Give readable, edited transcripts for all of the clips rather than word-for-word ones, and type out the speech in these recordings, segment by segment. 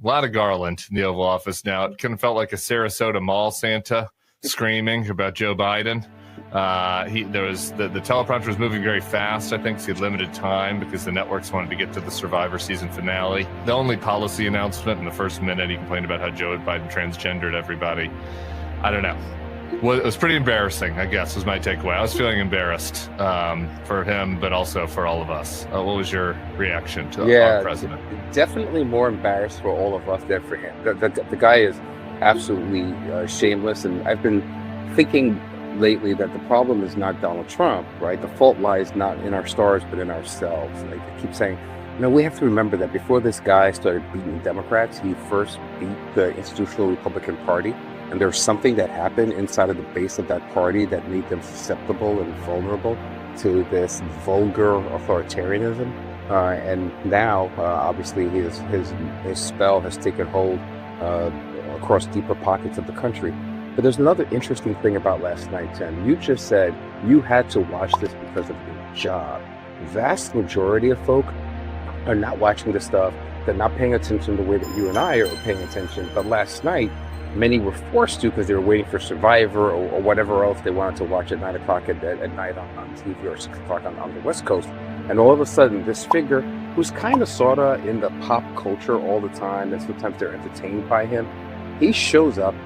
A lot of garland in the Oval Office now. It kind of felt like a Sarasota mall Santa screaming about Joe Biden. The teleprompter was moving very fast, I think, so he had limited time because the networks wanted to get to the Survivor season finale. The only policy announcement in the first minute, he complained about how Joe Biden transgendered everybody. I don't know. Well, it was pretty embarrassing, I guess, was my takeaway. I was feeling embarrassed for him, but also for all of us. What was your reaction to our president? Definitely more embarrassed for all of us than for him. The guy is absolutely shameless, and I've been thinking lately that the problem is not Donald Trump, right? The fault lies not in our stars, but in ourselves. Like I keep saying, we have to remember that before this guy started beating Democrats, he first beat the institutional Republican Party. And there's something that happened inside of the base of that party that made them susceptible and vulnerable to this vulgar authoritarianism. And now, obviously, his spell has taken hold across deeper pockets of the country. But there's another interesting thing about last night, Tim. You just said you had to watch this because of your job. Vast majority of folk are not watching this stuff. They're not paying attention the way that you and I are paying attention. But last night, many were forced to because they were waiting for Survivor or whatever else they wanted to watch at 9 o'clock at night on TV or 6 o'clock on the West Coast. And all of a sudden, this figure who's kind of sort of in the pop culture all the time, and sometimes they're entertained by him, he shows up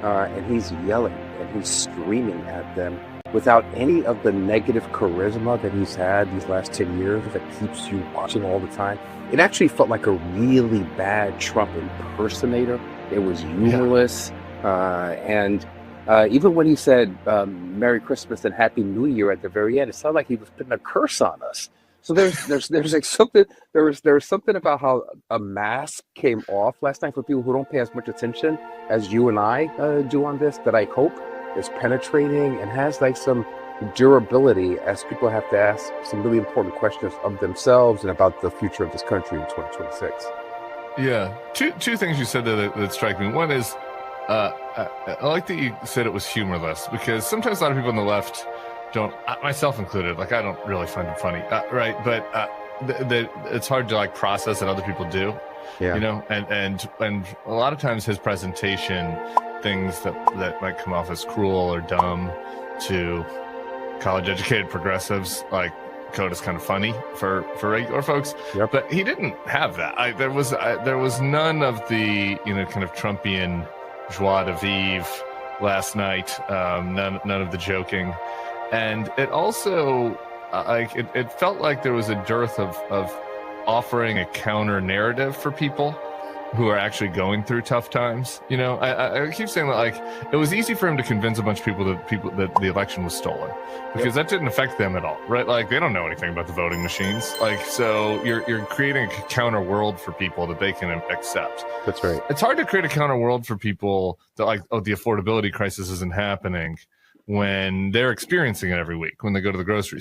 and he's yelling and he's screaming at them without any of the negative charisma that he's had these last 10 years that keeps you watching all the time. It actually felt like a really bad Trump impersonator. It was humorless. And even when he said Merry Christmas and Happy New Year at the very end, it sounded like he was putting a curse on us. So there's like something, there was something about how a mask came off last night for people who don't pay as much attention as you and I do on this, that I hope is penetrating and has like some durability as people have to ask some really important questions of themselves and about the future of this country in 2026. Yeah. Two things you said there that strike me. One is, I like that you said it was humorless, because sometimes a lot of people on the left don't, myself included, like I don't really find it funny, right? But it's hard to like process that other people do, you know. And a lot of times his presentation, things that might come off as cruel or dumb to college-educated progressives, like code is kind of funny for regular folks, but he didn't have that. There was none of the kind of Trumpian joie de vivre last night. None of the joking. And it also, it felt like there was a dearth of offering a counter narrative for people who are actually going through tough times. I keep saying that, like, it was easy for him to convince a bunch of people that the election was stolen, because that didn't affect them at all, right? Like, they don't know anything about the voting machines. Like, so you're creating a counter world for people that they can accept. That's right. It's hard to create a counter world for people that, like, oh, the affordability crisis isn't happening when they're experiencing it every week when they go to the grocery store.